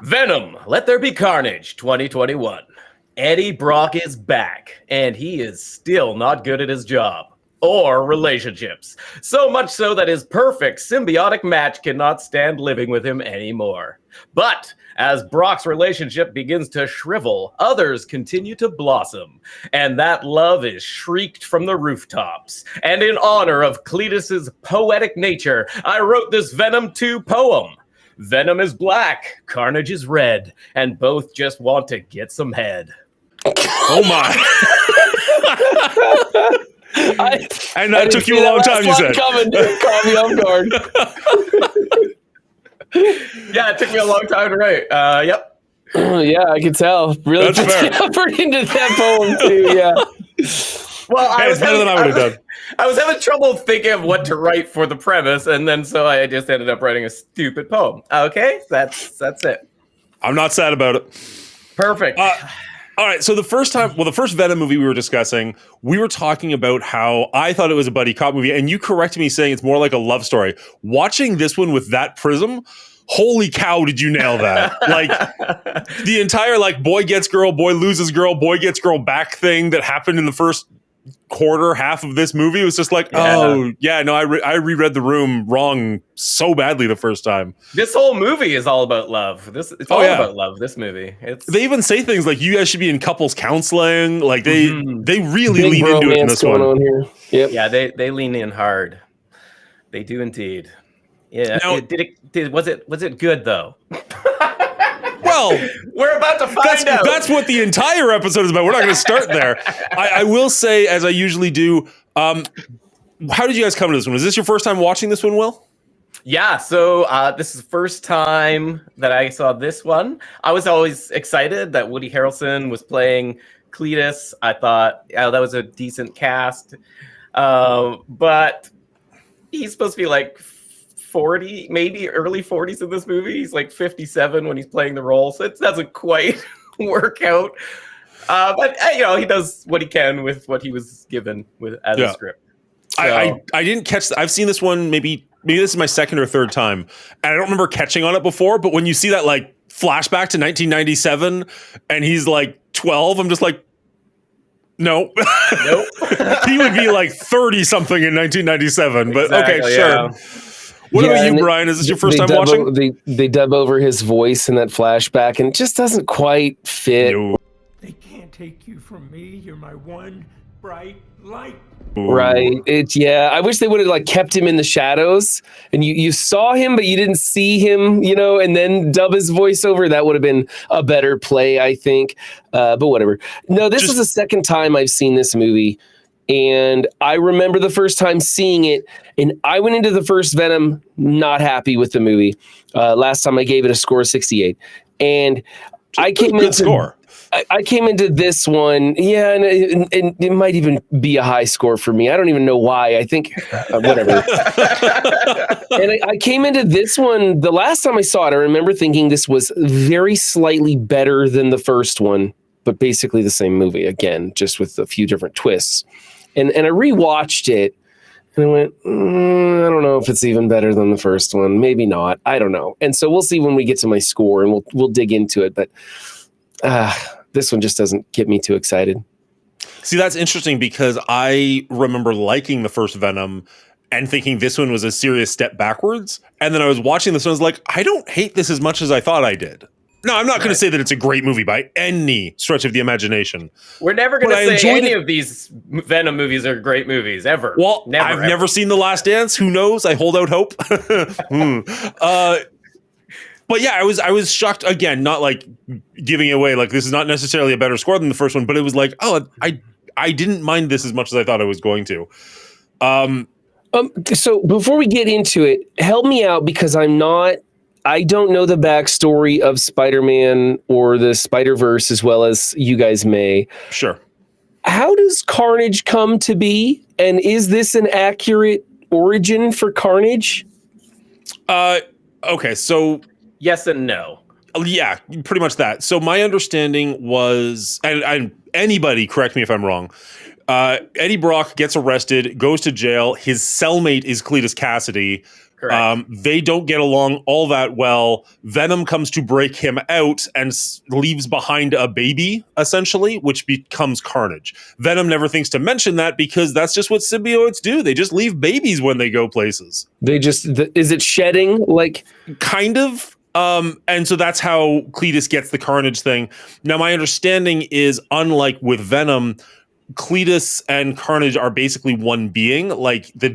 Venom, Let There Be Carnage 2021. Eddie Brock is back, and he is still not good at his job or relationships. So much so that his perfect symbiotic match cannot stand living with him anymore. But as Brock's relationship begins to shrivel, others continue to blossom, and that love is shrieked from the rooftops. And in honor of Cletus's poetic nature, I wrote this Venom 2 poem. Venom is black, Carnage is red, and both just want to get some head. Oh my. And that took you a long time, you said. Coming, caught me off guard. Yeah, it took me a long time to write. Yep. Yeah, I can tell. Really That's fair. effort into that poem, too, yeah. Well, Hey, it's better than I would have done. I was having trouble thinking of what to write for the premise, and then so I just ended up writing a stupid poem. Okay, that's it. I'm not sad about it. Perfect. All right, so the first Venom movie we were discussing, we were talking about how I thought it was a buddy cop movie, and you corrected me saying it's more like a love story. Watching this one with that prism, holy cow, did you nail that? Like, the entire, like, boy gets girl, boy loses girl, boy gets girl back thing that happened in the first half of this movie was just like, oh, yeah, no, I reread The Room wrong so badly the first time. This whole movie is all about love. It's all about love, this movie. They even say things like, you guys should be in couples counseling. Like, they really Big lean into it in this one. On here. Yep. Yeah, they lean in hard. They do indeed. Yeah. Now, was it good though? Well, we're about to find out. That's what the entire episode is about. We're not going to start there. I will say, as I usually do, how did you guys come to this one? Was this your first time watching this one, Will? Yeah, so this is the first time that I saw this one. I was always excited that Woody Harrelson was playing Cletus. I thought that was a decent cast. But he's supposed to be like 40, maybe early 40s in this movie. He's like 57 when he's playing the role, so it doesn't quite work out. But he does what he can with what he was given as a script. So. I didn't catch. I've seen this one maybe this is my second or third time, and I don't remember catching on it before. But when you see that like flashback to 1997, and he's like 12, I'm just like, nope. He would be like 30 something in 1997. But exactly, okay, sure. Yeah. What about you, Brian? Is this your first time watching? They dub over his voice in that flashback, and it just doesn't quite fit. No. They can't take you from me. You're my one bright light. Right. I wish they would have like kept him in the shadows, and you saw him, but you didn't see him, and then dub his voice over. That would have been a better play, I think. But whatever. No, this is the second time I've seen this movie. And I remember the first time seeing it, and I went into the first Venom not happy with the movie. Last time I gave it a score of 68, and I came into this one, and it might even be a high score for me. I don't even know why. I think whatever. And I came into this one the last time I saw it. I remember thinking this was very slightly better than the first one, but basically the same movie again, just with a few different twists. And I rewatched it, and I went, I don't know if it's even better than the first one. Maybe not. I don't know. And so we'll see when we get to my score, and we'll dig into it. But this one just doesn't get me too excited. See, that's interesting because I remember liking the first Venom and thinking this one was a serious step backwards. And then I was watching this one, I was like, I don't hate this as much as I thought I did. No, I'm not going to say that it's a great movie by any stretch of the imagination. We're never going to say any of these Venom movies are great movies, ever. Well, I've never seen The Last Dance. Who knows? I hold out hope. But yeah, I was shocked again, not like giving it away. Like, this is not necessarily a better score than the first one, but it was like, oh, I didn't mind this as much as I thought I was going to. So before we get into it, help me out because I don't know the backstory of Spider-Man or the Spider-Verse as well as you guys may. Sure. How does Carnage come to be? And is this an accurate origin for Carnage? Okay, so... Yes and no. Yeah, pretty much that. So my understanding was, and anybody correct me if I'm wrong, Eddie Brock gets arrested, goes to jail. His cellmate is Cletus Cassidy. Correct. They don't get along all that well. Venom comes to break him out and leaves behind a baby, essentially, which becomes Carnage. Venom never thinks to mention that because that's just what symbiotes do. They just leave babies when they go places. They just, is it shedding? Like, kind of. And so that's how Cletus gets the Carnage thing. Now, my understanding is, unlike with Venom, Cletus and Carnage are basically one being. Like the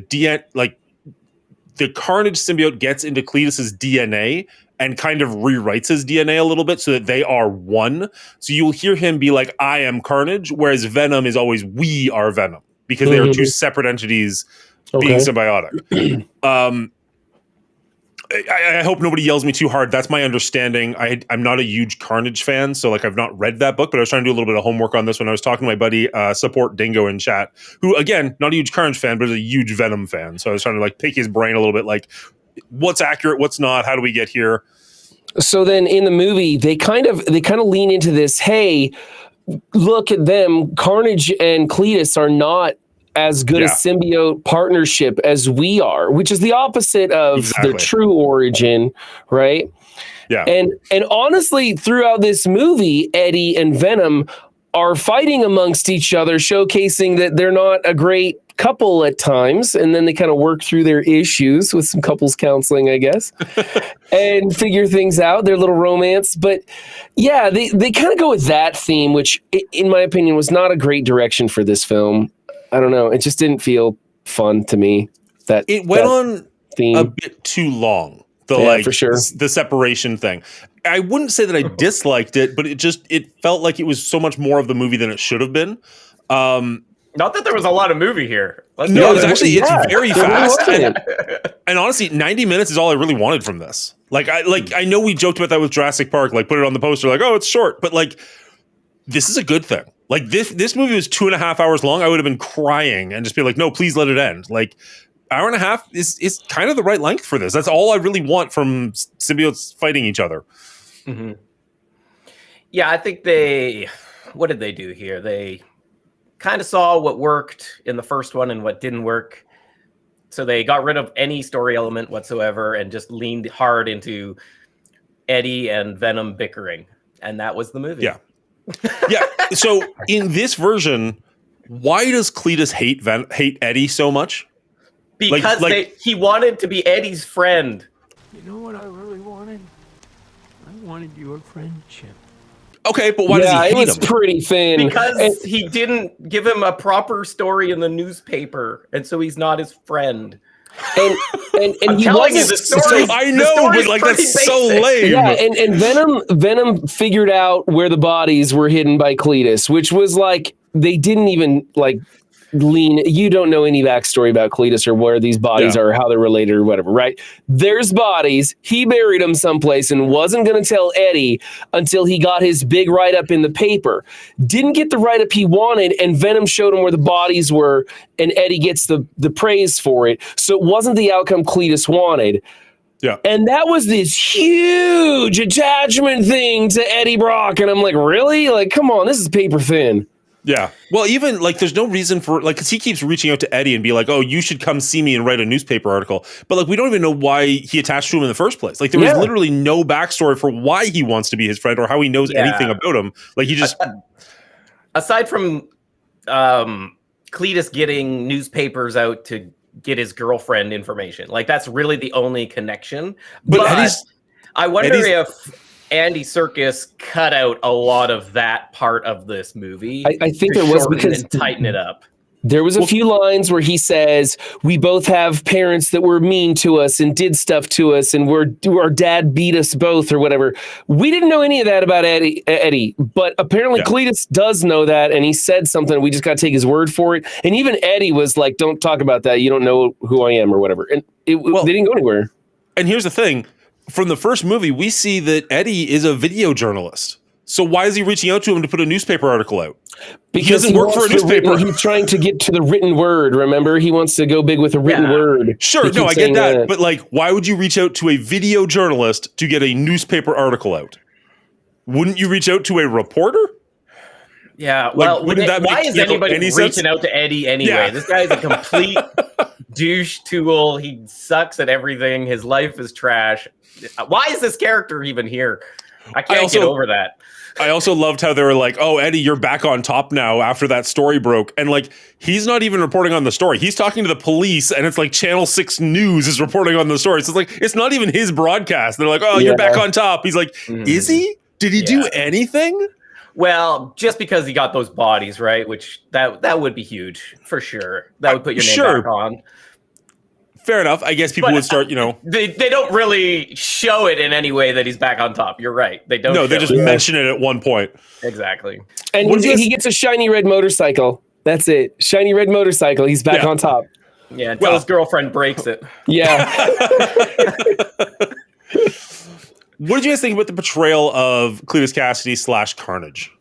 Carnage symbiote gets into Cletus's DNA and kind of rewrites his DNA a little bit so that they are one. So you'll hear him be like, I am Carnage, whereas Venom is always, we are Venom, because they are two separate entities being symbiotic. I hope nobody yells me too hard. That's my understanding. I'm not a huge Carnage fan, so like I've not read that book, but I was trying to do a little bit of homework on this when I was talking to my buddy Support Dingo in chat, who again, not a huge Carnage fan, but is a huge Venom fan. So I was trying to like pick his brain a little bit, like what's accurate, what's not, how do we get here? so then in the movie, they kind of lean into this, hey, look at them, Carnage and Cletus are not as good a symbiote partnership as we are, which is the opposite of the true origin, right? Yeah. And honestly, throughout this movie, Eddie and Venom are fighting amongst each other, showcasing that they're not a great couple at times, and then they kind of work through their issues with some couples counseling, I guess, and figure things out, their little romance. But yeah, they kind of go with that theme, which in my opinion was not a great direction for this film. I don't know. It just didn't feel fun to me. That it went on theme a bit too long. For sure. The separation thing. I wouldn't say that I disliked it, but it felt like it was so much more of the movie than it should have been. Not that there was a lot of movie here. It's very fast. And honestly, 90 minutes is all I really wanted from this. I know we joked about that with Jurassic Park, like put it on the poster, like, oh, it's short, but like this is a good thing. Like this movie was 2.5 hours long. I would have been crying and just be like, no, please let it end. Like hour and a half is kind of the right length for this. That's all I really want from symbiotes fighting each other. Mm-hmm. Yeah, I think what did they do here? They kind of saw what worked in the first one and what didn't work. So they got rid of any story element whatsoever and just leaned hard into Eddie and Venom bickering. And that was the movie. Yeah. Yeah. So in this version, why does Cletus hate Eddie so much? Because he wanted to be Eddie's friend. You know what I really wanted? I wanted your friendship. Okay, but why does he hate him? It was pretty thin. Because he didn't give him a proper story in the newspaper, and so he's not his friend. And he telling wasn't. you the story. I know, but like that's so lame. Yeah, and Venom figured out where the bodies were hidden by Cletus, which was like they didn't even like lean. You don't know any backstory about Cletus or where these bodies are, or how they're related or whatever, right? There's bodies. He buried them someplace and wasn't going to tell Eddie until he got his big write-up in the paper. Didn't get the write-up he wanted, and Venom showed him where the bodies were, and Eddie gets the praise for it. So it wasn't the outcome Cletus wanted. Yeah. And that was this huge attachment thing to Eddie Brock. And I'm like, really? Like, come on, this is paper thin. Yeah. Well, even like there's no reason for like, because he keeps reaching out to Eddie and be like, oh, you should come see me and write a newspaper article. But like, we don't even know why he attached to him in the first place. Like there was literally no backstory for why he wants to be his friend or how he knows anything about him. Like he just aside from Cletus getting newspapers out to get his girlfriend information, like that's really the only connection. But I wonder if Andy Serkis cut out a lot of that part of this movie. I think it was because tighten it up. There was a few lines where he says, we both have parents that were mean to us and did stuff to us, and our dad beat us both or whatever. We didn't know any of that about Eddie, but apparently Cletus does know that, and he said something. We just got to take his word for it. And even Eddie was like, don't talk about that. You don't know who I am or whatever. And they didn't go anywhere. And here's the thing. From the first movie, we see that Eddie is a video journalist. So why is he reaching out to him to put a newspaper article out? Because he work for a newspaper. He's trying to get to the written word. Remember, he wants to go big with a written word. Sure, no, I get that. But like, why would you reach out to a video journalist to get a newspaper article out? Wouldn't you reach out to a reporter? Yeah, well, why is anybody reaching out to Eddie anyway? Yeah. This guy is a complete douche tool. He sucks at everything. His life is trash. Why is this character even here? I can't get over that. I also loved how they were like, "Oh, Eddie, you're back on top now after that story broke." And like, he's not even reporting on the story. He's talking to the police, and it's like Channel 6 News is reporting on the story. So it's like, it's not even his broadcast. They're like, "Oh, you're back on top." He's like, "Is he? Did he do anything?" Well, just because he got those bodies, right? Which that would be huge for sure. That would put your name back on. Fair enough. I guess people would start, They don't really show it in any way that he's back on top. You're right. They don't. No, they just mention it at one point. Exactly. And he gets a shiny red motorcycle. That's it. Shiny red motorcycle. He's back on top. Yeah, until his girlfriend breaks it. Yeah. What did you guys think about the portrayal of Cletus Cassidy / Carnage?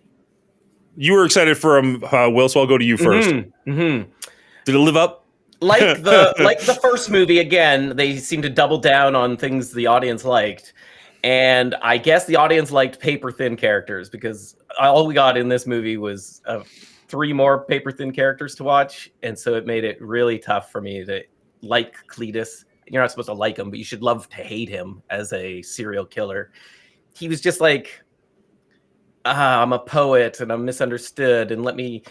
You were excited for him, Will, so I'll go to you first. Did it live up? Like the first movie, again, they seem to double down on things the audience liked. And I guess the audience liked paper-thin characters, because all we got in this movie was 3 more paper-thin characters to watch. And so it made it really tough for me to like Cletus. You're not supposed to like him, but you should love to hate him as a serial killer. He was just like, I'm a poet and I'm misunderstood, and let me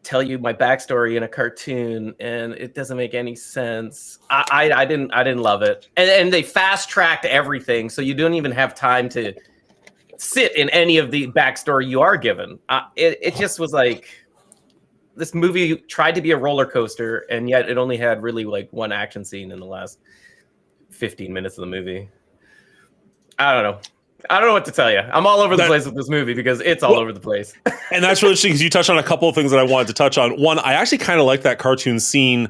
tell you my backstory in a cartoon, and it doesn't make any sense. I didn't love it, and they fast tracked everything, so you don't even have time to sit in any of the backstory you are given. It just was like, this movie tried to be a roller coaster, and yet it only had really like one action scene in the last 15 minutes of the movie. I don't know what to tell you. I'm all over the place with this movie because it's all over the place. And that's really interesting because you touched on a couple of things that I wanted to touch on. One, I actually kind of like that cartoon scene.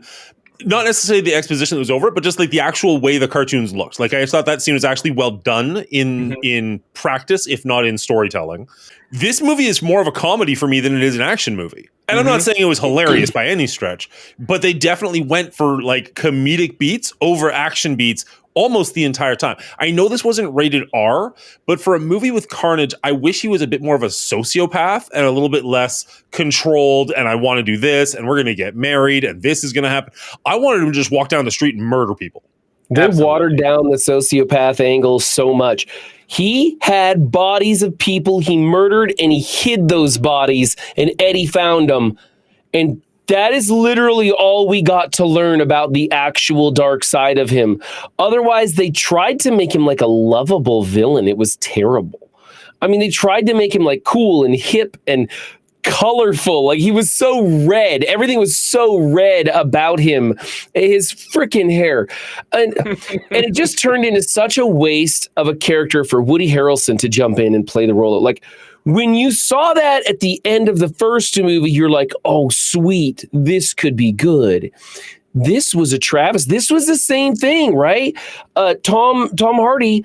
Not necessarily the exposition that was over it, but just like the actual way the cartoons looked. Like, I thought that scene was actually well done in practice, if not in storytelling. This movie is more of a comedy for me than it is an action movie. And I'm not saying it was hilarious by any stretch, but they definitely went for like comedic beats over action beats almost the entire time. I know this wasn't rated R, but for a movie with Carnage, I wish he was a bit more of a sociopath and a little bit less controlled. And I want to do this, and we're going to get married, and this is going to happen. I wanted him to just walk down the street and murder people. They watered down the sociopath angle so much. He had bodies of people he murdered, and he hid those bodies, and Eddie found them. And that is literally all we got to learn about the actual dark side of him. Otherwise, they tried to make him like a lovable villain. It was terrible. I mean, they tried to make him like cool and hip and colorful. Like, he was so red. Everything was so red about him. His freaking hair. And it just turned into such a waste of a character for Woody Harrelson to jump in and play the role. Like, when you saw that at the end of the first movie, you're like, oh, sweet, this could be good. This was a Travis. This was the same thing, right? Tom Hardy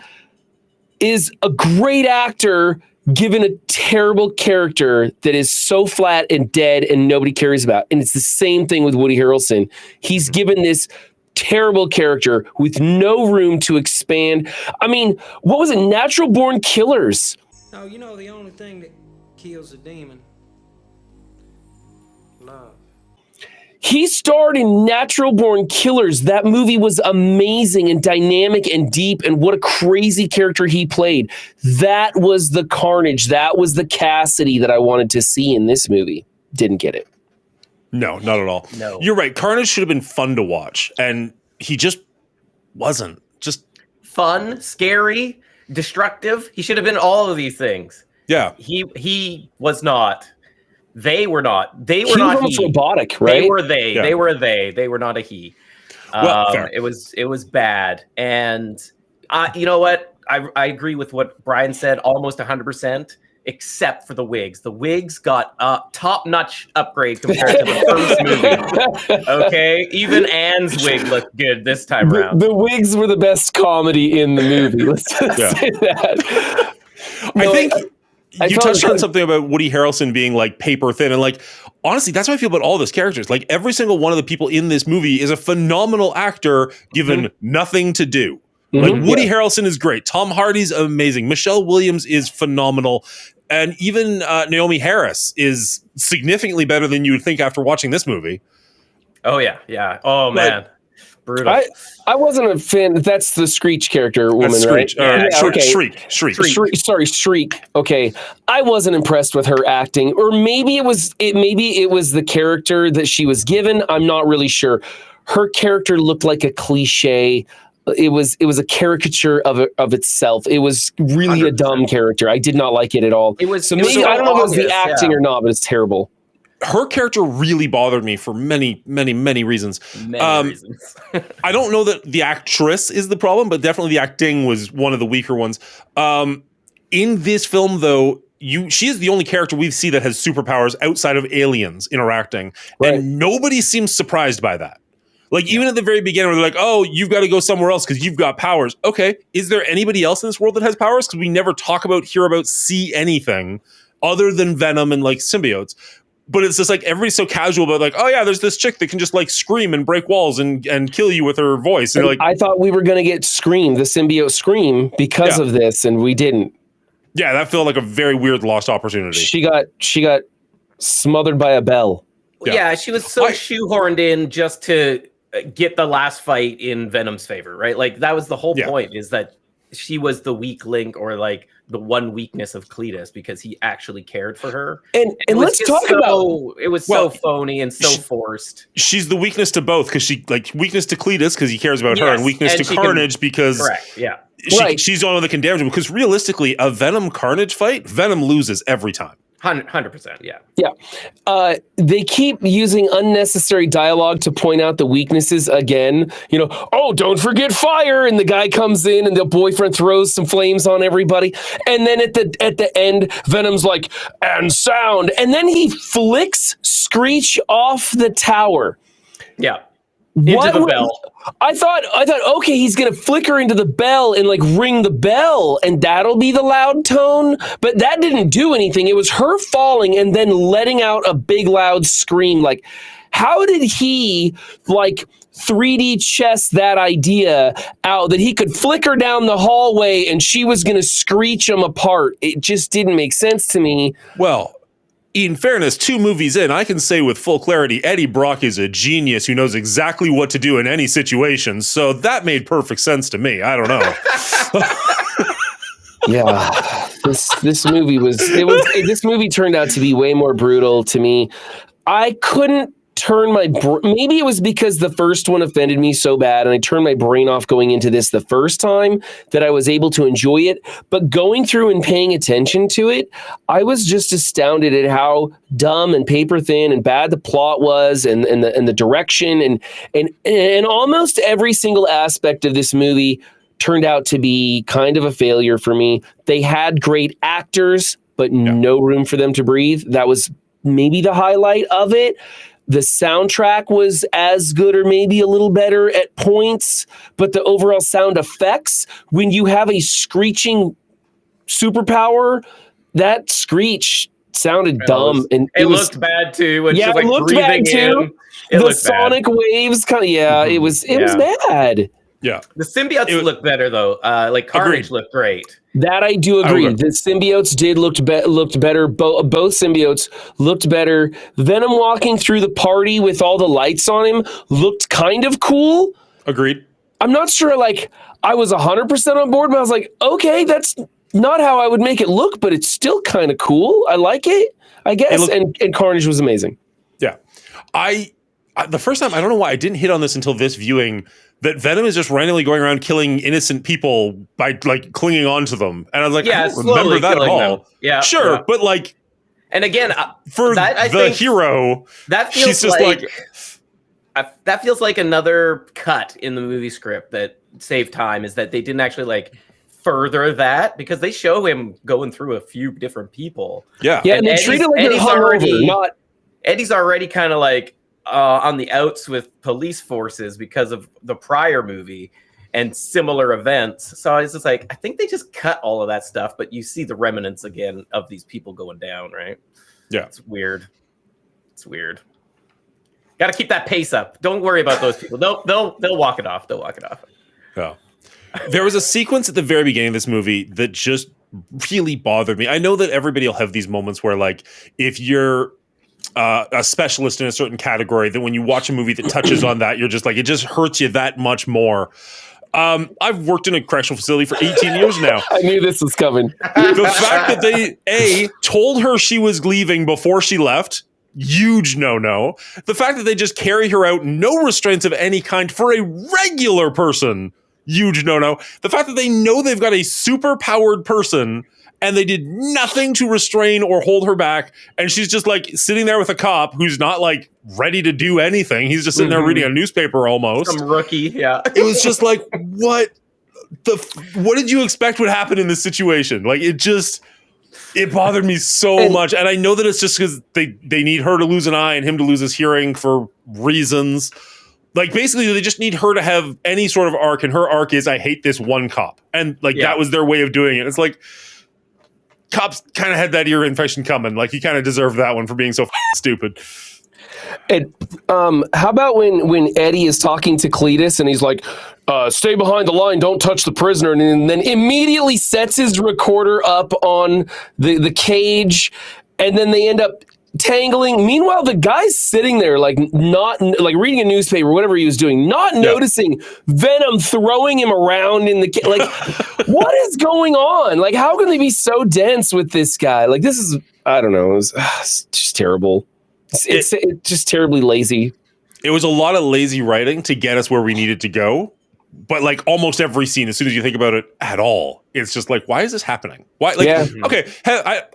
is a great actor given a terrible character that is so flat and dead and nobody cares about. And it's the same thing with Woody Harrelson. He's given this terrible character with no room to expand. I mean, what was it? Natural Born Killers. No, you know the only thing that kills a demon? Love. He starred in Natural Born Killers. That movie was amazing and dynamic and deep, and what a crazy character he played. That was the Carnage. That was the Cassidy that I wanted to see in this movie. Didn't get it. No, not at all. No. You're right. Carnage should have been fun to watch, and he just wasn't. Just fun, scary, destructive. He should have been all of these things. Yeah. He was not. They were not. They were he not. Was almost he. robotic, right? They were they. Yeah. They were they. They were not a he. Well, fair. It was bad. And you know what? I agree with what Brian said almost 100%, except for the wigs. The wigs got a top-notch upgrade compared to the first movie. Okay? Even Anne's wig looked good this time around. The wigs were the best comedy in the movie. Let's just say that. I think you touched on something about Woody Harrelson being like paper thin, and like, honestly, that's how I feel about all those characters. Like, every single one of the people in this movie is a phenomenal actor given nothing to do. Like, Woody Harrelson is great. Tom Hardy's amazing. Michelle Williams is phenomenal. And even Naomi Harris is significantly better than you would think after watching this movie. Oh, yeah. Yeah. Oh, man. Brutal. I wasn't a fan. That's the Screech character woman, That's right? Screech. Shriek. Shriek. Okay, I wasn't impressed with her acting, or maybe it was the character that she was given. I'm not really sure. Her character looked like a cliche. It was a caricature of itself. It was really 100%. A dumb character. I did not like it at all. I don't know if it was the acting or not, but it's terrible. Her character really bothered me for many, many, many reasons. Many reasons. I don't know that the actress is the problem, but definitely the acting was one of the weaker ones. In this film, though, she is the only character we see that has superpowers outside of aliens interacting, right. And nobody seems surprised by that. Like, even at the very beginning, where they're like, oh, you've got to go somewhere else because you've got powers. Okay, is there anybody else in this world that has powers? Because we never hear about, see anything other than Venom and, like, symbiotes. But it's just like everybody's so casual about like, oh yeah, there's this chick that can just like scream and break walls and kill you with her voice. And like, I thought we were gonna get Scream, the symbiote Scream, because of this, and we didn't. Yeah, that felt like a very weird lost opportunity. She got smothered by a bell. Yeah, she was so shoehorned in just to get the last fight in Venom's favor, right? Like that was the whole point, is that she was the weak link, or like the one weakness of Cletus, because he actually cared for her. And let's talk about it was so phony and so forced. She's the weakness to both, because she like weakness to Cletus because he cares about her, and weakness to Carnage because she's the one that can damage him. Because realistically, a Venom Carnage fight, Venom loses every time. 100%, yeah. Yeah. They keep using unnecessary dialogue to point out the weaknesses again. You know, oh, don't forget fire. And the guy comes in and the boyfriend throws some flames on everybody. And then at the end, Venom's like, and sound. And then he flicks Screech off the tower. Yeah. Into the bell. I thought, okay, he's gonna flicker into the bell and like ring the bell, and that'll be the loud tone. But that didn't do anything. It was her falling and then letting out a big loud scream. Like, how did he like 3D chess that idea out that he could flicker down the hallway and she was gonna screech him apart? It just didn't make sense to me. Well, in fairness, 2 movies in, I can say with full clarity, Eddie Brock is a genius who knows exactly what to do in any situation. So that made perfect sense to me. I don't know. Yeah, this movie turned out to be way more brutal to me. I couldn't turn maybe it was because the first one offended me so bad and I turned my brain off going into this the first time that I was able to enjoy it. But going through and paying attention to it, I was just astounded at how dumb and paper thin and bad the plot was, and the direction and almost every single aspect of this movie turned out to be kind of a failure for me. They had great actors, but no room for them to breathe. That was maybe the highlight of it. The soundtrack was as good or maybe a little better at points, but the overall sound effects, when you have a screeching superpower, that screach sounded dumb. And it looked bad too. When yeah, she was, like, it looked bad too. The sonic waves, kind of, it was bad. Yeah, the symbiotes looked better though. Like Carnage looked great. That I do agree. The symbiotes did looked better. Both symbiotes looked better. Venom walking through the party with all the lights on him looked kind of cool. Agreed. I'm not sure. Like I was 100% on board, but I was like, okay, that's not how I would make it look, but it's still kind of cool. I like it, I guess. And Carnage was amazing. Yeah, I the first time, I don't know why I didn't hit on this until this viewing, that Venom is just randomly going around killing innocent people by like clinging on to them. And I was like, I don't remember that at all. Them. Yeah. Sure. Yeah. But like, and again, for the hero, that feels she's just like that feels like another cut in the movie script that saved time, is that they didn't actually like further that, because they show him going through a few different people. Yeah. Yeah. And they treat it like Eddie's already kind of like, on the outs with police forces because of the prior movie and similar events. So I was just like, I think they just cut all of that stuff, but you see the remnants again of these people going down, right? Yeah. It's weird. Got to keep that pace up. Don't worry about those people. They'll walk it off. Yeah. There was a sequence at the very beginning of this movie that just really bothered me. I know that everybody will have these moments where, like, if you're a specialist in a certain category, that when you watch a movie that touches on that, you're just like, it just hurts you that much more. I've worked in a correctional facility for 18 years now. I knew this was coming. The fact that they told her she was leaving before she left, huge no. The fact that they just carry her out, no restraints of any kind for a regular person, huge no. The fact that they know they've got a super powered person and they did nothing to restrain or hold her back, and she's just like sitting there with a cop who's not like ready to do anything. He's just sitting there reading a newspaper almost. Some rookie, yeah. It was just like, what did you expect would happen in this situation? Like, it bothered me so much. And I know that it's just because they need her to lose an eye and him to lose his hearing for reasons. Like, basically, they just need her to have any sort of arc, and her arc is, I hate this one cop. And like, that was their way of doing it. It's like, cops kind of had that ear infection coming. Like, he kind of deserved that one for being so stupid. And how about when Eddie is talking to Cletus and he's like, stay behind the line, don't touch the prisoner, and then immediately sets his recorder up on the cage, and then they end up tangling. Meanwhile, the guy's sitting there like not like reading a newspaper, whatever he was doing, not noticing Venom throwing him around in the like. What is going on? Like, how can they be so dense with this guy? Like, this is, I don't know. It's just terrible. It's just terribly lazy. It was a lot of lazy writing to get us where we needed to go. But like almost every scene, as soon as you think about it at all, it's just like, why is this happening? Why? Like, okay,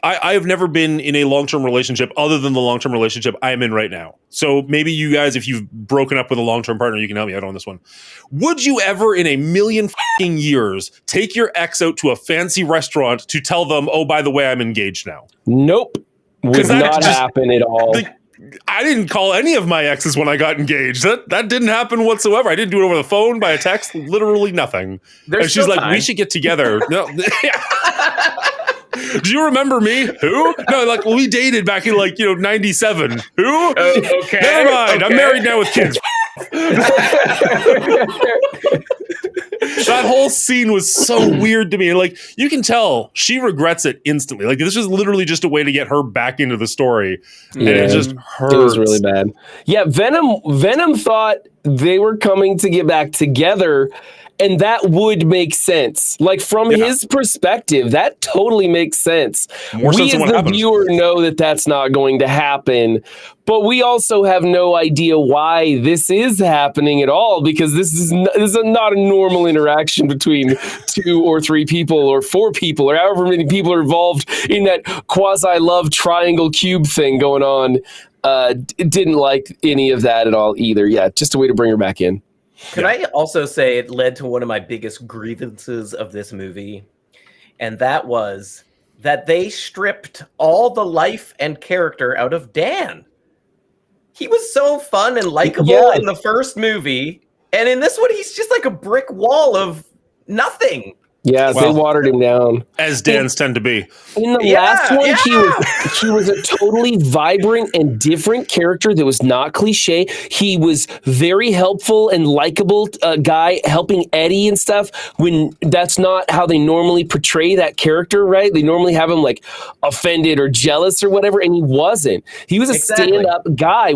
I have never been in a long-term relationship other than the long-term relationship I am in right now. So maybe you guys, if you've broken up with a long-term partner, you can help me out on this one. Would you ever in a million fucking years take your ex out to a fancy restaurant to tell them, oh, by the way, I'm engaged now? Nope. Would not happen at all. I didn't call any of my exes when I got engaged. That didn't happen whatsoever. I didn't do it over the phone, by a text, literally nothing. And she's like, we should get together. No. Do you remember me? Who? No, like, we dated back in 97. Who? Okay. Never mind. I'm married now with kids. That whole scene was so weird to me. Like, you can tell she regrets it instantly. Like, this was literally just a way to get her back into the story. And it just hurts. It was really bad. Yeah, Venom thought they were coming to get back together, and that would make sense. Like, from his perspective, that totally makes sense. We as the viewer know that that's not going to happen, but we also have no idea why this is happening at all, because this is not a normal interaction between 2 or 3 people or 4 people or however many people are involved in that quasi-love triangle cube thing going on. Didn't like any of that at all either. Yeah, just a way to bring her back in. Could I also say it led to one of my biggest grievances of this movie, and that was that they stripped all the life and character out of Dan. He was so fun and likable in the first movie, and in this one, he's just like a brick wall of nothing. Yeah, they watered him down. As Dans tend to be. In the last one, he was a totally vibrant and different character that was not cliche. He was very helpful and likable guy, helping Eddie and stuff, when that's not how they normally portray that character, right? They normally have him like offended or jealous or whatever, and he wasn't. He was a stand-up guy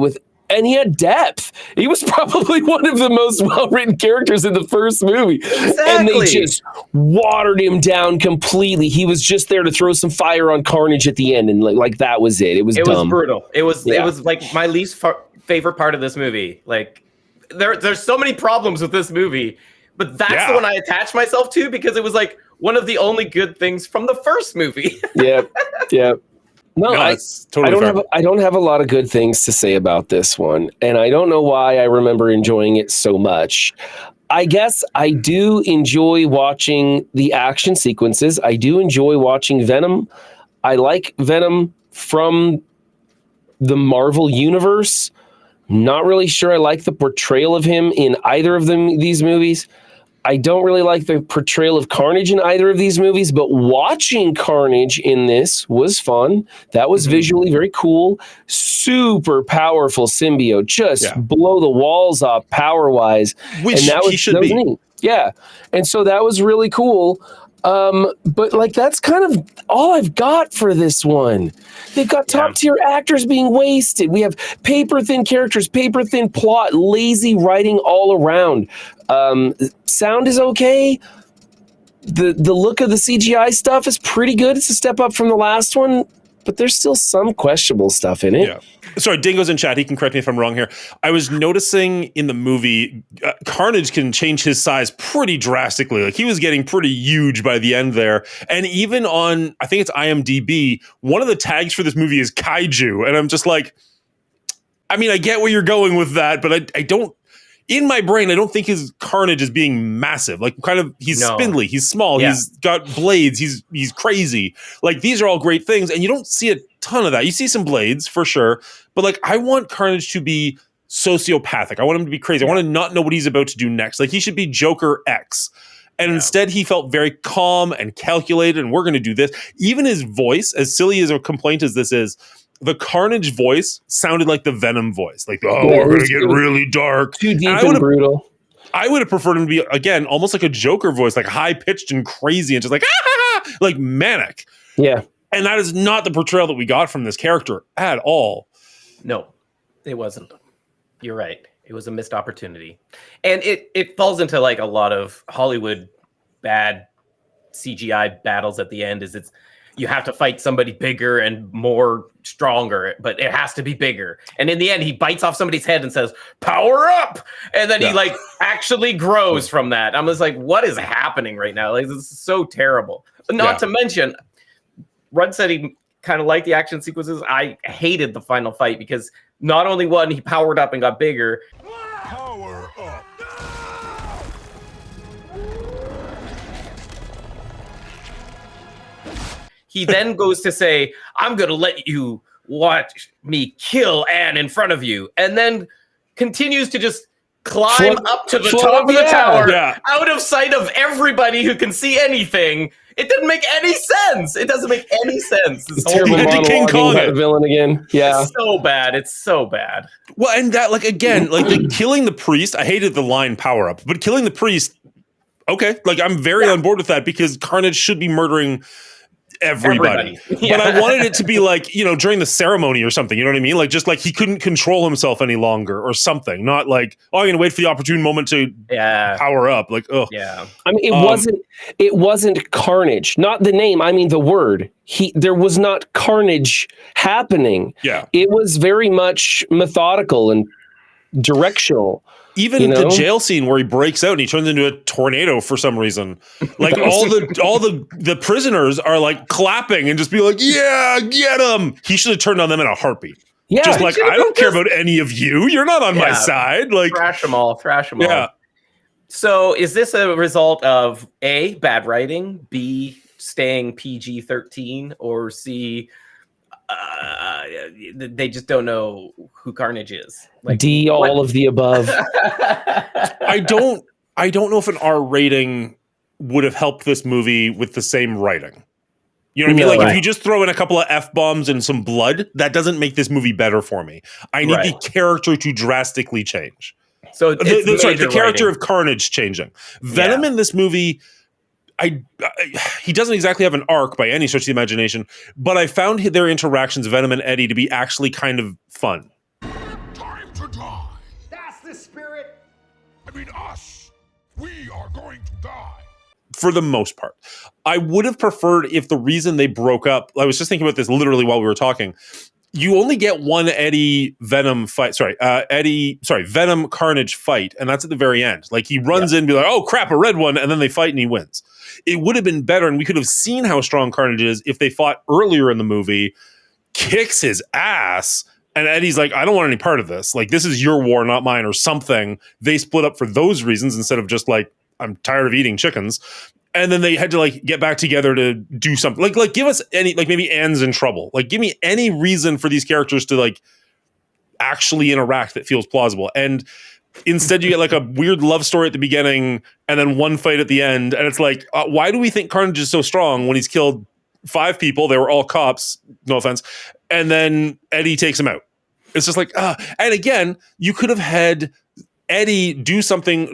and he had depth. He was probably one of the most well-written characters in the first movie. Exactly. And they just watered him down completely. He was just there to throw some fire on Carnage at the end, and like that was it. It was dumb. It was brutal. It was like my least favorite part of this movie. Like, there's so many problems with this movie, but that's the one I attached myself to, because it was like one of the only good things from the first movie. Yep. No, totally I don't have a lot of good things to say about this one, and I don't know why I remember enjoying it so much. I guess I do enjoy watching the action sequences. I do enjoy watching Venom. I like Venom from the Marvel universe. Not really sure I like the portrayal of him in either of these movies. I don't really like the portrayal of Carnage in either of these movies, but watching Carnage in this was fun. That was visually very cool. Super powerful symbiote, just blow the walls off power-wise. Which and that he should be. Neat. Yeah. And so that was really cool. But like that's kind of all I've got for this one. They've got top tier actors being wasted. We have paper thin characters, paper thin plot, lazy writing all around. Sound is okay. The look of the CGI stuff is pretty good. It's a step up from the last one, but there's still some questionable stuff in it. Yeah. Sorry, Dingo's in chat. He can correct me if I'm wrong here. I was noticing in the movie, Carnage can change his size pretty drastically. Like he was getting pretty huge by the end there. And even on, I think it's IMDb, one of the tags for this movie is kaiju. And I'm just like, I mean, I get where you're going with that, but I don't, in my brain, I don't think his Carnage is being massive. Like kind of, he's spindly, he's small, he's got blades, he's crazy. Like these are all great things. And you don't see a ton of that. You see some blades for sure, but like I want Carnage to be sociopathic. I want him to be crazy. I want to not know what he's about to do next. Like he should be Joker X. And instead he felt very calm and calculated and we're going to do this. Even his voice, as silly as a complaint as this is, the Carnage voice sounded like the Venom voice. Like, we're going to get really dark. Too deep and brutal. I would have preferred him to be, again, almost like a Joker voice, like high-pitched and crazy and just like, like manic. Yeah. And that is not the portrayal that we got from this character at all. No, it wasn't. You're right. It was a missed opportunity. And it falls into like a lot of Hollywood bad CGI battles at the end is you have to fight somebody bigger and more stronger, but it has to be bigger. And in the end, he bites off somebody's head and says, "Power up!" And then he like actually grows from that. I'm just like, what is happening right now? Like, this is so terrible. Not to mention, Rudd said he kind of liked the action sequences. I hated the final fight because not only one, he powered up and got bigger. Power up. He then goes to say, "I'm going to let you watch me kill Anne in front of you," and then continues to just climb up to the top of the tower, out of sight of everybody who can see anything. It didn't make any sense. It doesn't make any sense. This whole King Kong the villain again. Yeah, it's so bad. It's so bad. Well, and that, like, again, like the killing the priest. I hated the line "power up," but killing the priest. Okay, like I'm very on board with that because Carnage should be murdering everybody. But I wanted it to be like, you know, during the ceremony or something, you know what I mean? Like just like he couldn't control himself any longer or something. Not like, oh, I'm gonna wait for the opportune moment to power up. Like, oh yeah. I mean, it wasn't Carnage, not the name, I mean the word. There was not carnage happening. Yeah. It was very much methodical and directional. Even the jail scene where he breaks out and he turns into a tornado for some reason. Like all the prisoners are like clapping and just be like, yeah, get him. He should have turned on them in a heartbeat. Yeah. Just like, I don't care about any of you. You're not on my side. Like thrash them all. Yeah. So is this a result of A, bad writing, B, staying PG-13, or C, they just don't know who Carnage is? Like, D, all of the above. I don't know if an R rating would have helped this movie with the same writing. You know what I mean? Like if you just throw in a couple of F-bombs and some blood, that doesn't make this movie better for me. I need the character to drastically change. So the character of Carnage changing. Venom in this movie, he doesn't exactly have an arc by any stretch of the imagination, but I found their interactions, Venom and Eddie, to be actually kind of fun. Time to die. That's the spirit. I mean us. We are going to die. For the most part. I would have preferred if the reason they broke up, I was just thinking about this literally while we were talking. You only get one Venom Carnage fight, and that's at the very end. Like he runs in and be like, oh crap, a red one, and then they fight and he wins. It would have been better, and we could have seen how strong Carnage is if they fought earlier in the movie, kicks his ass, and Eddie's like, I don't want any part of this. Like, this is your war, not mine, or something. They split up for those reasons instead of just like, I'm tired of eating chickens. And then they had to like get back together to do something. Like give us any, like maybe Anne's in trouble. Like give me any reason for these characters to like actually interact that feels plausible. And instead you get like a weird love story at the beginning and then one fight at the end. And it's like, why do we think Carnage is so strong when he's killed 5 people? They were all cops, no offense. And then Eddie takes him out. It's just like, and again, you could have had Eddie do something,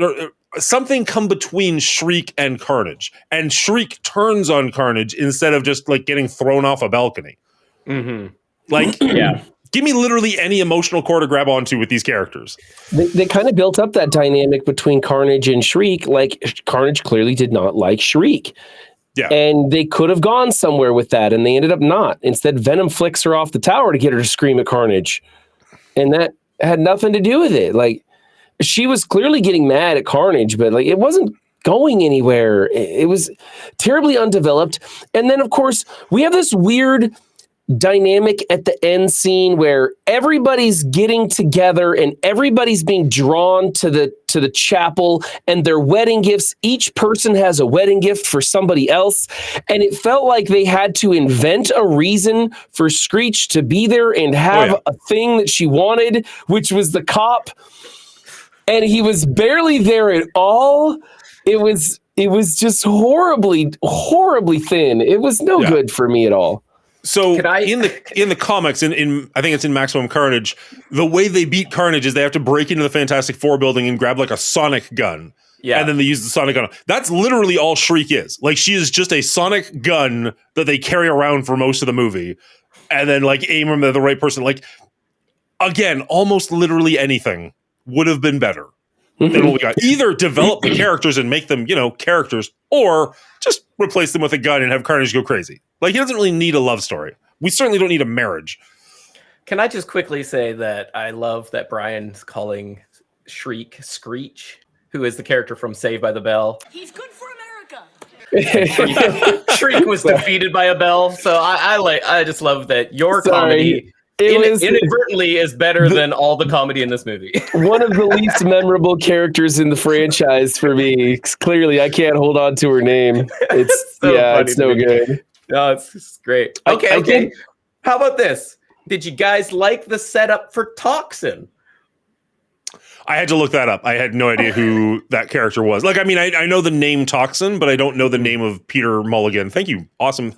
something come between Shriek and Carnage, and Shriek turns on Carnage instead of just like getting thrown off a balcony. Mm-hmm. Like, Yeah. Give me literally any emotional core to grab onto with these characters. They kind of built up that dynamic between Carnage and Shriek. Like, Carnage clearly did not like Shriek. Yeah. And they could have gone somewhere with that, and they ended up not. Instead, Venom flicks her off the tower to get her to scream at Carnage. And that had nothing to do with it. Like, she was clearly getting mad at Carnage, but like it wasn't going anywhere. It was terribly undeveloped. And then, of course, we have this weird dynamic at the end scene where everybody's getting together and everybody's being drawn to the chapel and their wedding gifts. Each person has a wedding gift for somebody else, and it felt like they had to invent a reason for Screech to be there and have a thing that she wanted, which was the cop, and he was barely there at all. It was just horribly thin. It was no good for me at all. So in the comics, in I think it's in Maximum Carnage, the way they beat Carnage is they have to break into the Fantastic Four building and grab like a sonic gun. Yeah. And then they use the sonic gun. That's literally all Shriek is. Like, she is just a sonic gun that they carry around for most of the movie. And then like aim them at the right person. Like, again, almost literally anything would have been better than what we got. Either develop the characters and make them, characters, or just replace them with a gun and have Carnage go crazy. Like, he doesn't really need a love story. We certainly don't need a marriage. Can I just quickly say that I love that Brian's calling Shriek Screech, who is the character from Saved by the Bell. He's good for America. Shriek was defeated by a bell, so I just love that your comedy inadvertently is better than all the comedy in this movie. One of the least memorable characters in the franchise for me. Clearly, I can't hold on to her name. It's it's no good. No, it's great. Okay. How about this? Did you guys like the setup for Toxin? I had to look that up. I had no idea who that character was. Like, I mean, I know the name Toxin, but I don't know the name of Peter Mulligan. Thank you. Awesome.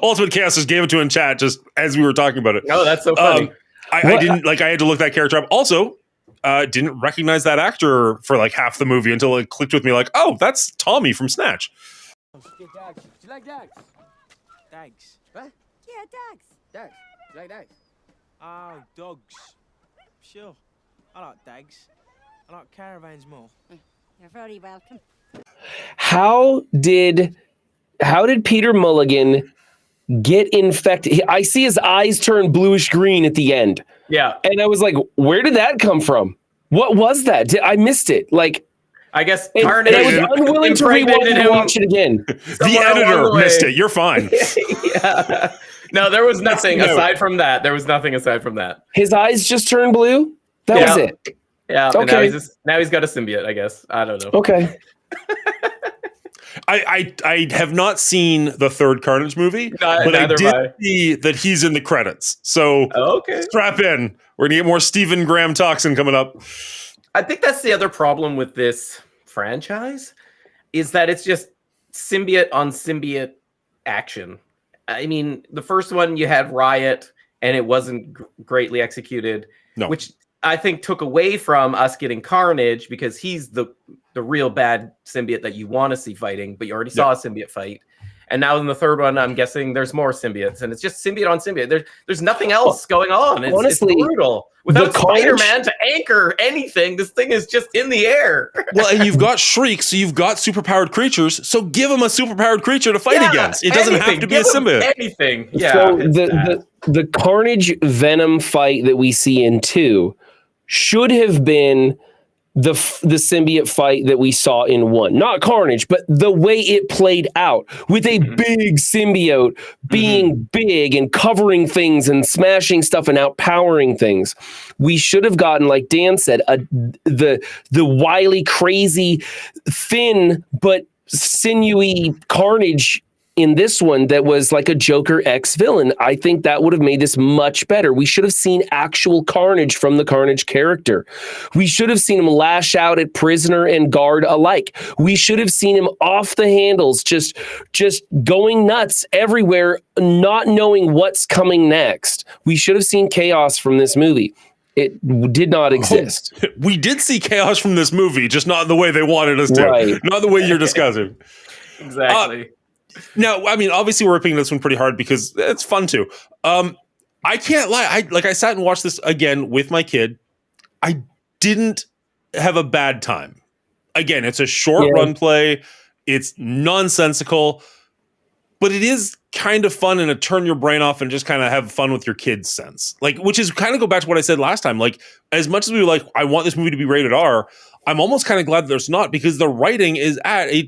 Ultimate Chaos just gave it to in chat just as we were talking about it. Oh, that's so funny. I had to look that character up. Also, didn't recognize that actor for like half the movie until it clicked with me like, oh, that's Tommy from Snatch. Do you like dogs? Dags. What? Yeah, dogs. Dags. You like dags? Oh, dogs. Sure. I like dags. I like caravans more. You're very welcome. How did Peter Mulligan get infected? I see his eyes turn bluish green at the end. Yeah. And I was like, where did that come from? What was that? I missed it. Like, I guess Carnage. I was unwilling to watch it again. The editor missed it. You're fine. Yeah. No, there was nothing aside from that. There was nothing aside from that. His eyes just turned blue? That was it. Yeah. Okay. And now he's got a symbiote, I guess. I don't know. Okay. I have not seen the third Carnage movie, but I did see that he's in the credits. So strap in. We're gonna get more Stephen Graham Toxin coming up. I think that's the other problem with this franchise, is that it's just symbiote on symbiote action. I mean, the first one you had Riot, and it wasn't greatly executed, which I think took away from us getting Carnage, because he's the real bad symbiote that you want to see fighting, but you already saw a symbiote fight. And now in the third one, I'm guessing there's more symbiotes, and it's just symbiote on symbiote. There's nothing else going on. Honestly, it's brutal. Without Spider-Man to anchor anything, this thing is just in the air. Well, and you've got Shriek, so you've got superpowered creatures. So give him a superpowered creature to fight against. It doesn't have to be a symbiote. Anything. Yeah. So the Carnage Venom fight that we see in 2 should have been the symbiote fight that we saw in 1. Not Carnage, but the way it played out, with a big symbiote being big and covering things and smashing stuff and outpowering things. We should have gotten, like Dan said, the wily, crazy, thin but sinewy Carnage in this one that was like a Joker ex-villain. I think that would have made this much better. We should have seen actual Carnage from the Carnage character. We should have seen him lash out at prisoner and guard alike. We should have seen him off the handles, just going nuts everywhere, not knowing what's coming next. We should have seen chaos from this movie. it did not exist. We did see chaos from this movie, just not in the way they wanted us to. Right. Not the way you're discussing. Exactly. Now, I mean, obviously we're picking this one pretty hard because it's fun too. I can't lie. I sat and watched this again with my kid. I didn't have a bad time. Again, it's a short run play. It's nonsensical, but it is kind of fun and a turn your brain off and just kind of have fun with your kids sense. Like, which is kind of go back to what I said last time. Like, as much as we were like, I want this movie to be rated R, I'm almost kind of glad that there's not, because the writing is at a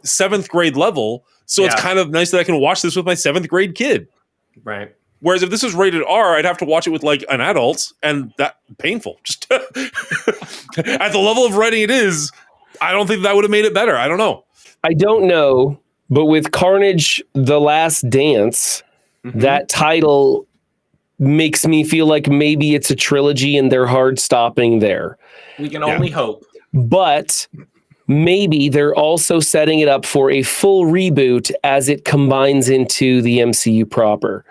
7th grade level. So it's kind of nice that I can watch this with my 7th grade kid. Right. Whereas if this was rated R, I'd have to watch it with like an adult, and that painful. Just at the level of writing it is, I don't think that would have made it better. I don't know. I don't know, but with Carnage: The Last Dance, that title makes me feel like maybe it's a trilogy and they're hard stopping there. We can only hope. But maybe they're also setting it up for a full reboot as it combines into the MCU proper.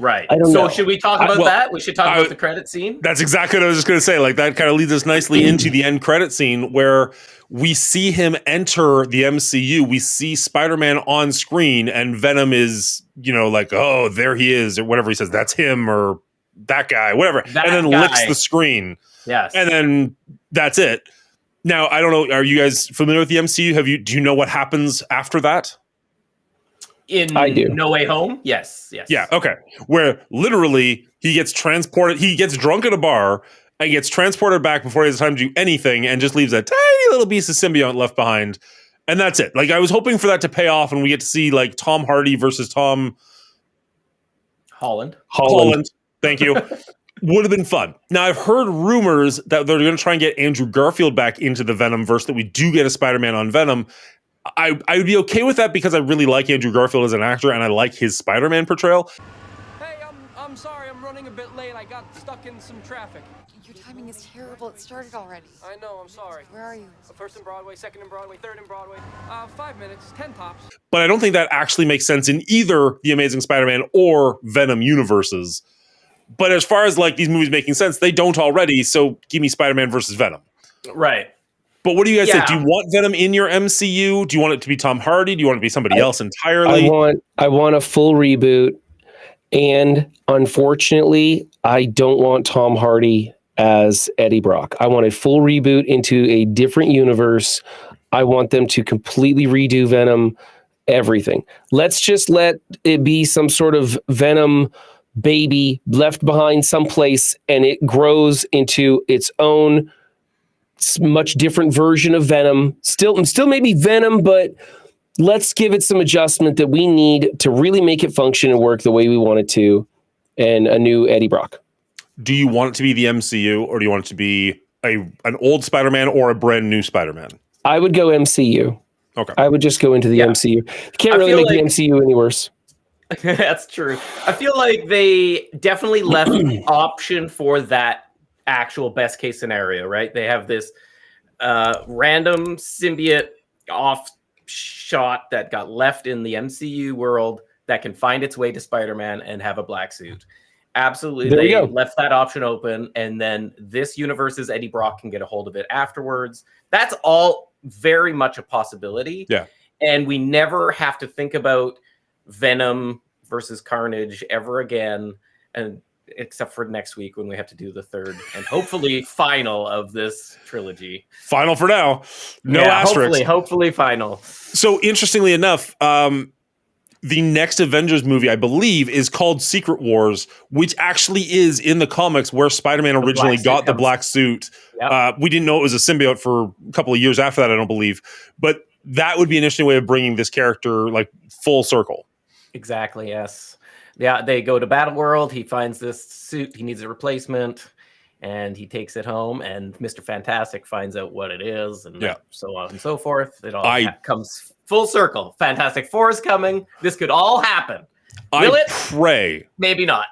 Right. I don't know. So should we talk about that? We should talk about the credit scene. That's exactly what I was just going to say. Like, that kind of leads us nicely into the end credit scene where we see him enter the MCU. We see Spider-Man on screen, and Venom is, like, oh, there he is, or whatever he says. That's him, or that guy, whatever. And then licks the screen. Yes. And then that's it. Now, I don't know. Are you guys familiar with the MCU? Do you know what happens after that? I do. No Way Home? Yes. Yeah, okay. Where literally he gets transported, he gets drunk at a bar and gets transported back before he has time to do anything and just leaves a tiny little piece of symbiote left behind. And that's it. Like, I was hoping for that to pay off and we get to see like Tom Hardy versus Tom Holland. Thank you. Would have been fun. Now, I've heard rumors that they're going to try and get Andrew Garfield back into the Venom verse, that we do get a Spider-Man on Venom. I would be okay with that because I really like Andrew Garfield as an actor and I like his Spider-Man portrayal. Hey, I'm sorry, I'm running a bit late. I got stuck in some traffic. Your timing is terrible. It started already. I know, I'm sorry. Where are you? First in Broadway, second in Broadway, third in Broadway. 5 minutes, 10 tops. But I don't think that actually makes sense in either the Amazing Spider-Man or Venom universes. But as far as like these movies making sense, they don't already. So give me Spider-Man versus Venom. Right. But what do you guys think? Do you want Venom in your MCU? Do you want it to be Tom Hardy? Do you want it to be somebody else entirely? I want a full reboot. And unfortunately, I don't want Tom Hardy as Eddie Brock. I want a full reboot into a different universe. I want them to completely redo Venom, everything. Let's just let it be some sort of Venom baby left behind someplace, and it grows into its own much different version of Venom. Still maybe Venom, but let's give it some adjustment that we need to really make it function and work the way we want it to, and a new Eddie Brock. Do you want it to be the MCU, or do you want it to be an old Spider-Man or a brand new Spider-Man? I would go MCU. Okay. I would just go into the MCU. You can't really make the MCU any worse. That's true. I feel like they definitely left the option for that actual best case scenario, right? They have this random symbiote shot that got left in the MCU world that can find its way to Spider-Man and have a black suit. Absolutely. They left that option open, and then this universe's Eddie Brock can get a hold of it afterwards. That's all very much a possibility. Yeah. And we never have to think about Venom versus Carnage ever again, and except for next week when we have to do the third and hopefully final of this trilogy. Final for now. No asterisks. Hopefully final. So interestingly enough, the next Avengers movie, I believe, is called Secret Wars, which actually is in the comics where Spider-Man originally got the black suit. Yep. We didn't know it was a symbiote for a couple of years after that, I don't believe. But that would be an interesting way of bringing this character like full circle. Exactly, yes. Yeah, they go to Battle World. He finds this suit. He needs a replacement, and he takes it home. And Mr. Fantastic finds out what it is, and so on and so forth. It all comes full circle. Fantastic Four is coming. This could all happen. Will it? Pray. Maybe not.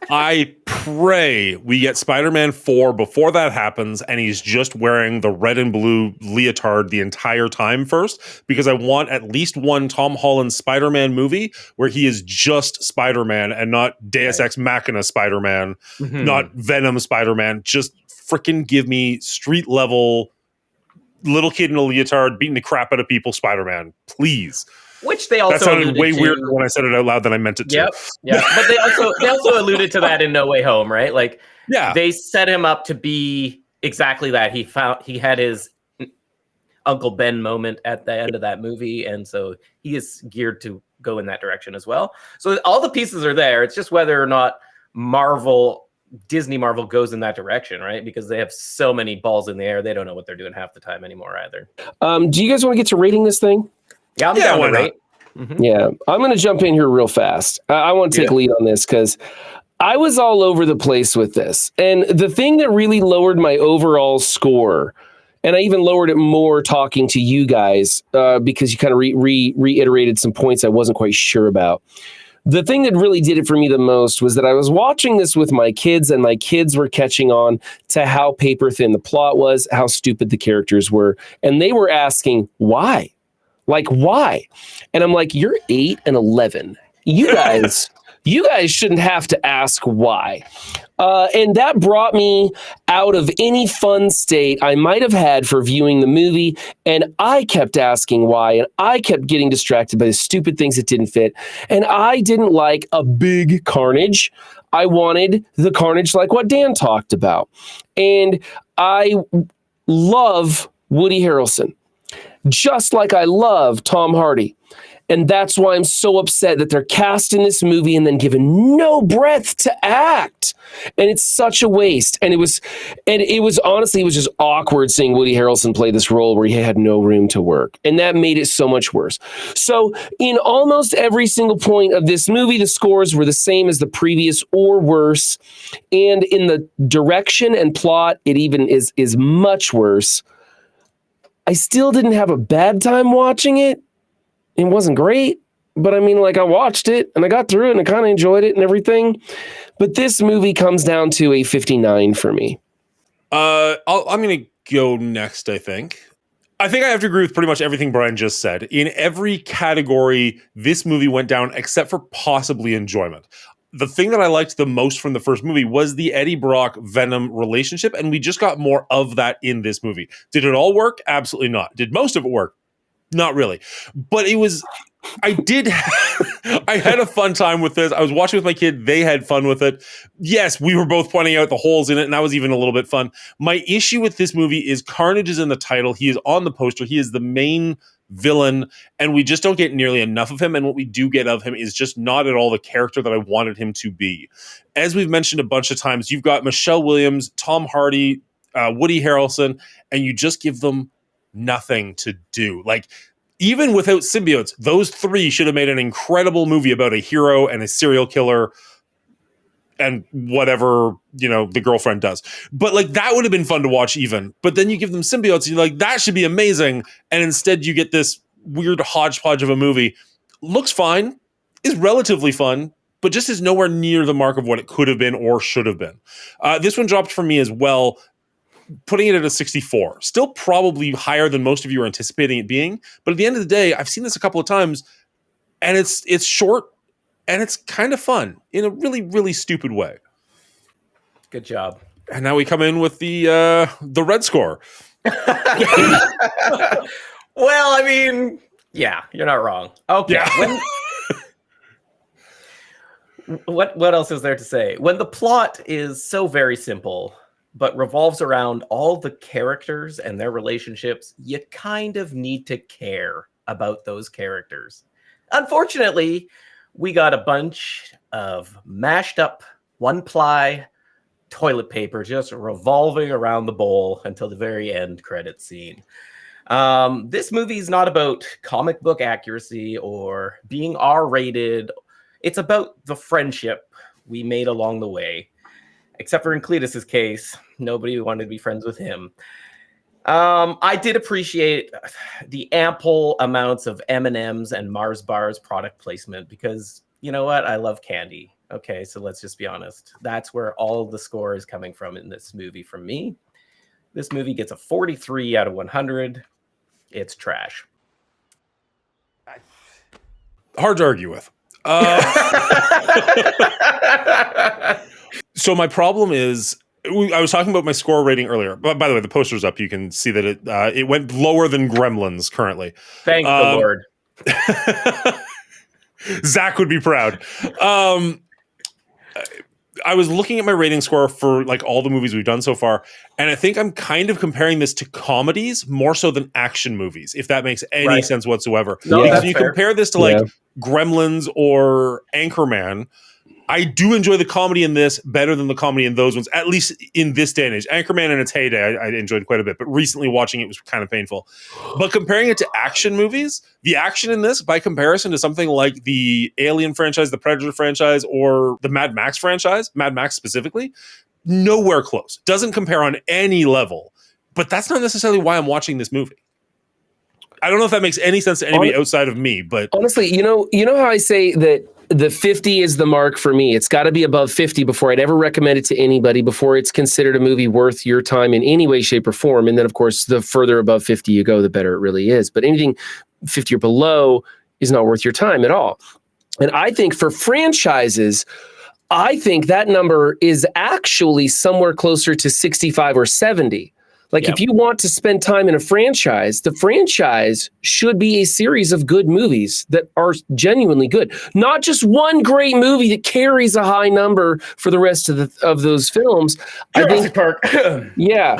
I pray we get Spider-Man 4 before that happens, and he's just wearing the red and blue leotard the entire time first, because I want at least one Tom Holland Spider-Man movie where he is just Spider-Man and not Deus Ex Machina Spider-Man, not Venom Spider-Man. Just freaking give me street level little kid in a leotard beating the crap out of people Spider-Man, please. Which they also that sounded alluded way to. weirder when I said it out loud than I meant it to. Yep. But they also alluded to that in No Way Home, right? Like, they set him up to be exactly that. He had his Uncle Ben moment at the end of that movie, and so he is geared to go in that direction as well. So all the pieces are there. It's just whether or not Disney Marvel goes in that direction, right? Because they have so many balls in the air, they don't know what they're doing half the time anymore either. Do you guys want to get to rating this thing? Yeah, I'm down to rate. Yeah, I'm going to jump in here real fast. I want to take lead on this because I was all over the place with this. And the thing that really lowered my overall score, and I even lowered it more talking to you guys because you kind of reiterated some points I wasn't quite sure about. The thing that really did it for me the most was that I was watching this with my kids, and my kids were catching on to how paper thin the plot was, how stupid the characters were. And they were asking, why? Like, why? And I'm like, you're 8 and 11. You guys shouldn't have to ask why. And that brought me out of any fun state I might have had for viewing the movie. And I kept asking why. And I kept getting distracted by the stupid things that didn't fit. And I didn't like a big carnage. I wanted the carnage like what Dan talked about. And I love Woody Harrelson, just like I love Tom Hardy. And that's why I'm so upset that they're casting this movie and then given no breath to act. And it's such a waste. And it was honestly, it was just awkward seeing Woody Harrelson play this role where he had no room to work. And that made it so much worse. So in almost every single point of this movie, the scores were the same as the previous or worse. And in the direction and plot, it even is much worse. I still didn't have a bad time watching it. It wasn't great, but I mean, like, I watched it and I got through it and I kind of enjoyed it and everything. But this movie comes down to a 59 for me. I'm going to go next, I think. I think I have to agree with pretty much everything Brian just said. In every category, this movie went down except for possibly enjoyment. The thing that I liked the most from the first movie was the Eddie Brock Venom relationship, and we just got more of that in this movie. Did it all work? Absolutely not. Did most of it work? Not really. But I had a fun time with this. I was watching with my kid. They had fun with it. Yes, we were both pointing out the holes in it, and that was even a little bit fun. My issue with this movie is Carnage is in the title. He is on the poster. He is the main villain, and we just don't get nearly enough of him. And what we do get of him is just not at all the character that I wanted him to be. As we've mentioned a bunch of times, you've got Michelle Williams, Tom Hardy, Woody Harrelson, and you just give them nothing to do. Like, even without symbiotes, those three should have made an incredible movie about a hero and a serial killer and whatever, the girlfriend does. But like, that would have been fun to watch even. But then you give them symbiotes and you're like, that should be amazing. And instead you get this weird hodgepodge of a movie. Looks fine, is relatively fun, but just is nowhere near the mark of what it could have been or should have been. This one dropped for me as well, putting it at a 64. Still probably higher than most of you are anticipating it being. But at the end of the day, I've seen this a couple of times, and it's short, and it's kind of fun in a really, really stupid way. Good job. And now we come in with the red score. Well, I mean, yeah, you're not wrong. Okay. Yeah. What else is there to say? When the plot is so very simple, but revolves around all the characters and their relationships, you kind of need to care about those characters. Unfortunately, we got a bunch of mashed up one-ply toilet paper just revolving around the bowl until the very end credit scene. This movie is not about comic book accuracy or being R-rated. It's about the friendship we made along the way. Except for in Cletus's case, nobody wanted to be friends with him. I did appreciate the ample amounts of M&M's and Mars bars product placement because, you know what? I love candy. Okay, so let's just be honest. That's where all of the score is coming from in this movie from me. This movie gets a 43 out of 100. It's trash. Hard to argue with. So my problem is, I was talking about my score rating earlier. But by the way, the poster's up. You can see that it went lower than Gremlins currently. Thank the Lord. Zach would be proud. I was looking at my rating score for like all the movies we've done so far, and I think I'm kind of comparing this to comedies more so than action movies, if that makes any sense whatsoever. No, because that's when you fair. compare this to like Gremlins or Anchorman, I do enjoy the comedy in this better than the comedy in those ones, at least in this day and age. Anchorman in its heyday, I enjoyed quite a bit, but recently watching it was kind of painful. But comparing it to action movies, the action in this, by comparison to something like the Alien franchise, the Predator franchise, or the Mad Max franchise, Mad Max specifically, nowhere close. Doesn't compare on any level. But that's not necessarily why I'm watching this movie. I don't know if that makes any sense to anybody outside of me, but honestly, you know how I say that the 50 is the mark for me. It's got to be above 50 before I'd ever recommend it to anybody, before it's considered a movie worth your time in any way, shape, or form. And then, of course, the further above 50 you go, the better it really is. But anything 50 or below is not worth your time at all. And I think for franchises, I think that number is actually somewhere closer to 65 or 70. Like, if you want to spend time in a franchise, the franchise should be a series of good movies that are genuinely good. Not just one great movie that carries a high number for the rest of those films. Jurassic Park. Yeah.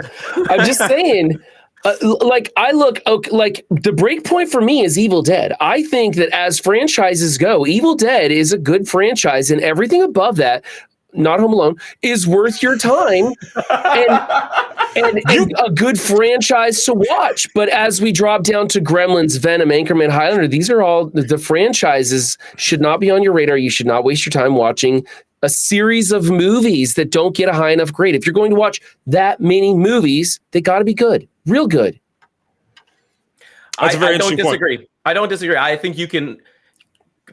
I'm just saying, like the break point for me is Evil Dead. I think that as franchises go, Evil Dead is a good franchise, and everything above that, not Home Alone, is worth your time and a good franchise to watch. But as we drop down to Gremlins, Venom, Anchorman, Highlander, these are all the franchises should not be on your radar. You should not waste your time watching a series of movies that don't get a high enough grade. If you're going to watch that many movies, they got to be good, real good. That's a very interesting point. I don't disagree. I think you can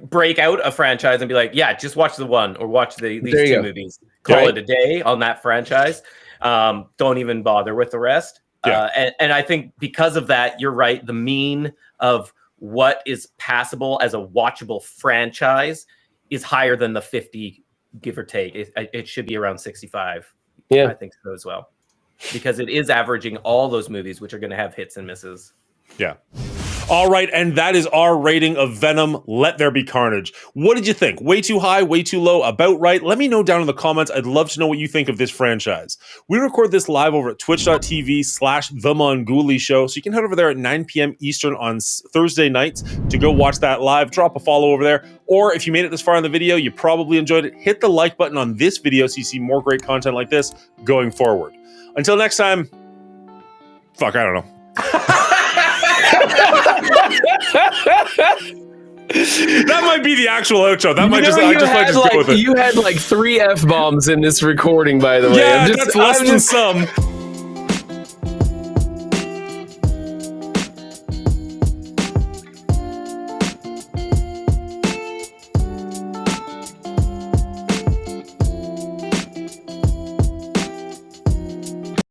break out a franchise and be like, yeah, just watch the one or watch these two movies. Call it a day on that franchise. Don't even bother with the rest. And I think because of that, you're right. The mean of what is passable as a watchable franchise is higher than the 50, give or take. It should be around 65. Yeah, I think so as well. Because it is averaging all those movies, which are going to have hits and misses. Yeah. All right, and that is our rating of Venom, Let There Be Carnage. What did you think? Way too high, way too low, about right? Let me know down in the comments. I'd love to know what you think of this franchise. We record this live over at twitch.tv/The Mongoolie Show, so you can head over there at 9 p.m. Eastern on Thursday nights to go watch that live. Drop a follow over there. Or if you made it this far in the video, you probably enjoyed it. Hit the like button on this video so you see more great content like this going forward. Until next time, I don't know. That might be the actual outro. That might just go with it. You had like 3 F-bombs in this recording, by the way. Yeah, that's less than some.